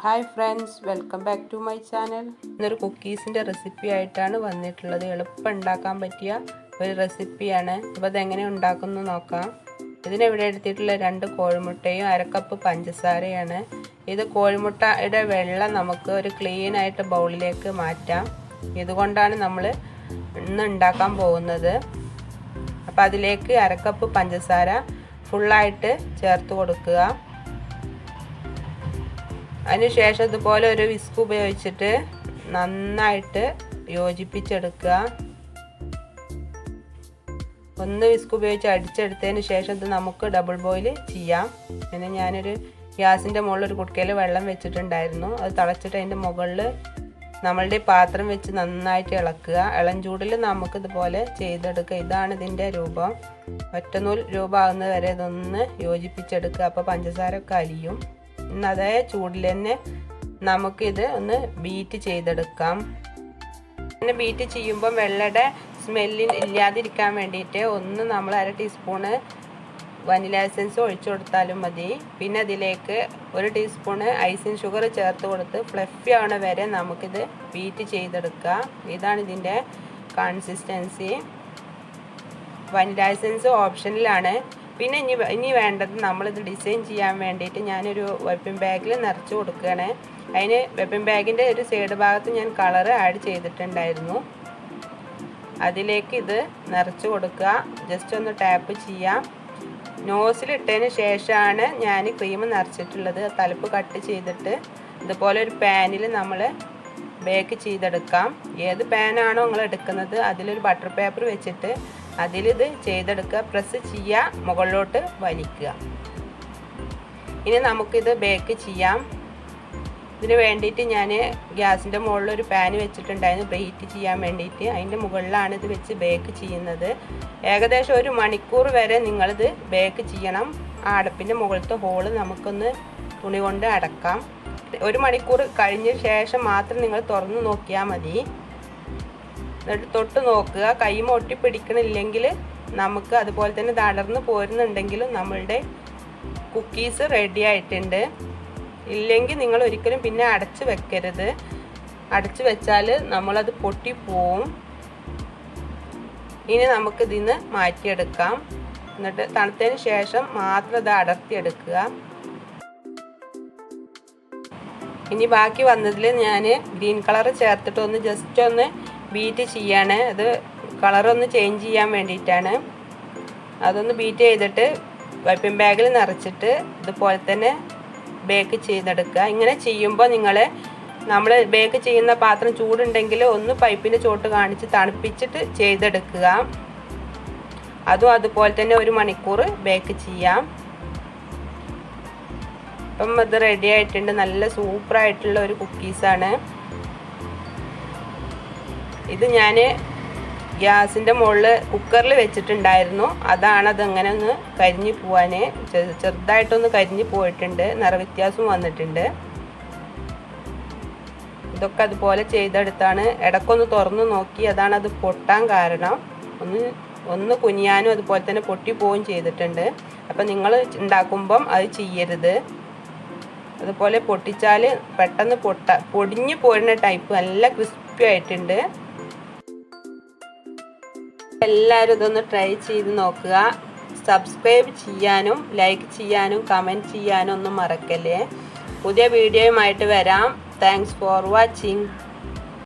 Hi friends, welcome back to my channel. ഇന്നൊരു കുക്കീസിൻ്റെ recipe ആയിട്ടാണ് വന്നിട്ടുള്ളത്. എളുപ്പം ഉണ്ടാക്കാൻ പറ്റിയ ഒരു റെസിപ്പിയാണ്. അപ്പോൾ അതെങ്ങനെ ഉണ്ടാക്കുന്നു നോക്കാം. ഇതിനിവിടെ എടുത്തിട്ടുള്ള 2 കോഴിമുട്ടയും 1/2 കപ്പ് പഞ്ചസാരയാണ്. ഇത് കോഴിമുട്ടയുടെ വെള്ളം നമുക്ക് ഒരു ക്ലീൻ ആയിട്ട് ബൗളിലേക്ക് മാറ്റാം. ഇതുകൊണ്ടാണ് നമ്മൾ ഇന്ന് ഉണ്ടാക്കാൻ പോകുന്നത്. അപ്പോൾ അതിലേക്ക് 1/2 കപ്പ് പഞ്ചസാര ഫുള്ളായിട്ട് ചേർത്ത് കൊടുക്കുക. അതിനുശേഷം ഇതുപോലെ ഒരു വിസ്ക് ഉപയോഗിച്ചിട്ട് നന്നായിട്ട് യോജിപ്പിച്ചെടുക്കുക. ഒന്ന് വിസ്ക് ഉപയോഗിച്ച് അടിച്ചെടുത്തതിന് ശേഷം ഇത് നമുക്ക് ഡബിൾ ബോയിൽ ചെയ്യാം. പിന്നെ ഞാനൊരു ഗ്യാസിൻ്റെ മുകളിൽ ഒരു കുടുക്കയിൽ വെള്ളം വെച്ചിട്ടുണ്ടായിരുന്നു. അത് തിളച്ചിട്ട് അതിൻ്റെ മുകളിൽ നമ്മളുടെ പാത്രം വെച്ച് നന്നായിട്ട് ഇളക്കുക. ഇളം ചൂടിൽ നമുക്കിതുപോലെ ചെയ്തെടുക്കുക. ഇതാണ് ഇതിൻ്റെ രൂപം. ഒറ്റനൂൽ രൂപമാകുന്നത് വരെ ഇതൊന്ന് യോജിപ്പിച്ചെടുക്കുക. അപ്പോൾ പഞ്ചസാര ഒക്കെ അലിയും. അതേ ചൂടിൽ തന്നെ നമുക്കിത് ഒന്ന് ബീറ്റ് ചെയ്തെടുക്കാം. പിന്നെ ബീറ്റ് ചെയ്യുമ്പം വെള്ളയുടെ സ്മെല്ലിൽ ഇല്ലാതിരിക്കാൻ വേണ്ടിയിട്ട് ഒന്ന് നമ്മൾ 1/2 ടീസ്പൂണ് വനില എസൻസ് ഒഴിച്ചു കൊടുത്താലും മതി. പിന്നെ അതിലേക്ക് 1 ടീസ്പൂണ് ഐസിങ് ഷുഗർ ചേർത്ത് കൊടുത്ത് ഫ്ലഫി ആവണ വരെ നമുക്കിത് ബീറ്റ് ചെയ്തെടുക്കാം. ഇതാണ് ഇതിൻ്റെ കൺസിസ്റ്റൻസി. വനില എസൻസ് ഓപ്ഷനിലാണ്. പിന്നെ ഇനി വേണ്ടത് നമ്മളിത് ഡിസൈൻ ചെയ്യാൻ വേണ്ടിയിട്ട് ഞാനൊരു വെപ്പിംഗ് ബാഗിൽ നിറച്ച് കൊടുക്കുകയാണ്. അതിന് വെപ്പിംഗ് ബാഗിൻ്റെ ഒരു സൈഡ് ഭാഗത്ത് ഞാൻ കളറ് ആഡ് ചെയ്തിട്ടുണ്ടായിരുന്നു. അതിലേക്ക് ഇത് നിറച്ച് കൊടുക്കുക. ജസ്റ്റ് ഒന്ന് ടാപ്പ് ചെയ്യാം. നോസിലിട്ടതിന് ശേഷമാണ് ഞാൻ ക്രീം നിറച്ചിട്ടുള്ളത്. തലപ്പ് കട്ട് ചെയ്തിട്ട് ഇതുപോലെ ഒരു പാനിൽ നമ്മൾ ബേക്ക് ചെയ്തെടുക്കാം. ഏത് പാനാണോ നിങ്ങൾ എടുക്കുന്നത് അതിലൊരു ബട്ടർ പേപ്പർ വെച്ചിട്ട് അതിലിത് ചെയ്തെടുക്കുക. പ്രസ് ചെയ്യുക, മുകളിലോട്ട് വലിക്കുക. ഇനി നമുക്കിത് ബേക്ക് ചെയ്യാം. ഇതിന് വേണ്ടിയിട്ട് ഞാൻ ഗ്യാസിൻ്റെ മുകളിൽ ഒരു പാൻ വെച്ചിട്ടുണ്ടായിരുന്നു പ്രീഹീറ്റ് ചെയ്യാൻ വേണ്ടിയിട്ട്. അതിൻ്റെ മുകളിലാണ് ഇത് വെച്ച് ബേക്ക് ചെയ്യുന്നത്. ഏകദേശം 1 മണിക്കൂർ വരെ നിങ്ങളിത് ബേക്ക് ചെയ്യണം. ആ അടപ്പിൻ്റെ മുകളിലത്തെ ഹോള് നമുക്കൊന്ന് തുണി കൊണ്ട് അടക്കാം. 1 മണിക്കൂർ കഴിഞ്ഞ ശേഷം മാത്രം നിങ്ങൾ തുറന്ന് നോക്കിയാൽ മതി. എന്നിട്ട് തൊട്ട് നോക്കുക. കൈമ ഒട്ടിപ്പിടിക്കണില്ലെങ്കിൽ നമുക്ക് അതുപോലെ തന്നെ തളർന്ന് പോരുന്നുണ്ടെങ്കിലും നമ്മളുടെ കുക്കീസ് റെഡി ആയിട്ടുണ്ട്. ഇല്ലെങ്കിൽ നിങ്ങൾ ഒരിക്കലും പിന്നെ അടച്ച് വെക്കരുത്. അടച്ച് വെച്ചാൽ നമ്മളത് പൊട്ടിപ്പോവും. ഇനി നമുക്ക് ഇതിന്ന് മാറ്റിയെടുക്കാം. എന്നിട്ട് തണുത്തതിന് ശേഷം മാത്രം ഇത് അടർത്തിയെടുക്കുക. ഇനി ബാക്കി വന്നതിൽ ഞാൻ ഗ്രീൻ കളർ ചേർത്തിട്ട് ഒന്ന് ജസ്റ്റ് ഒന്ന് ബീറ്റ് ചെയ്യാണ്. അത് കളറൊന്ന് ചേഞ്ച് ചെയ്യാൻ വേണ്ടിയിട്ടാണ്. അതൊന്ന് ബീറ്റ് ചെയ്തിട്ട് വൈപ്പിംഗ് ബാഗിൽ നിറച്ചിട്ട് ഇതുപോലെ തന്നെ ബേക്ക് ചെയ്തെടുക്കുക. ഇങ്ങനെ ചെയ്യുമ്പോൾ നമ്മൾ ബേക്ക് ചെയ്യുന്ന പാത്രം ചൂടുണ്ടെങ്കിൽ ഒന്ന് പൈപ്പിൻ്റെ ചോട്ട് കാണിച്ച് തണുപ്പിച്ചിട്ട് ചെയ്തെടുക്കുക. അതും അതുപോലെ തന്നെ 1 മണിക്കൂർ ബേക്ക് ചെയ്യാം. അപ്പം ഇത് റെഡി ആയിട്ടുണ്ട്. നല്ല സൂപ്പറായിട്ടുള്ള ഒരു കുക്കീസാണ്. ഇത് ഞാൻ ഗ്യാസിൻ്റെ മുകളിൽ കുക്കറിൽ വെച്ചിട്ടുണ്ടായിരുന്നു. അതങ്ങനെ ഒന്ന് കരിഞ്ഞു പോവാൻ ചെറുതായിട്ടൊന്ന് കരിഞ്ഞു പോയിട്ടുണ്ട്. നിറവ്യത്യാസം വന്നിട്ടുണ്ട്. ഇതൊക്കെ അതുപോലെ ചെയ്തെടുത്താണ്. ഇടയ്ക്കൊന്ന് തുറന്ന് നോക്കി. അതാണ് അത് പൊട്ടാൻ കാരണം. ഒന്ന് കുനിയാനും അതുപോലെ തന്നെ പൊട്ടിപ്പോവുകയും ചെയ്തിട്ടുണ്ട്. അപ്പം നിങ്ങൾ ഉണ്ടാക്കുമ്പം അത് ചെയ്യരുത്. അതുപോലെ പൊട്ടിച്ചാൽ പെട്ടെന്ന് പൊടിഞ്ഞു പോരുന്ന ടൈപ്പ് നല്ല ക്രിസ്പി ആയിട്ടുണ്ട്. എല്ലാവരും ഇതൊന്ന് ട്രൈ ചെയ്ത് നോക്കുക. സബ്സ്ക്രൈബ് ചെയ്യാനും ലൈക്ക് ചെയ്യാനും കമൻറ്റ് ചെയ്യാനും ഒന്നും മറക്കല്ലേ. പുതിയ വീഡിയോയുമായിട്ട് വരാം. Thanks for watching.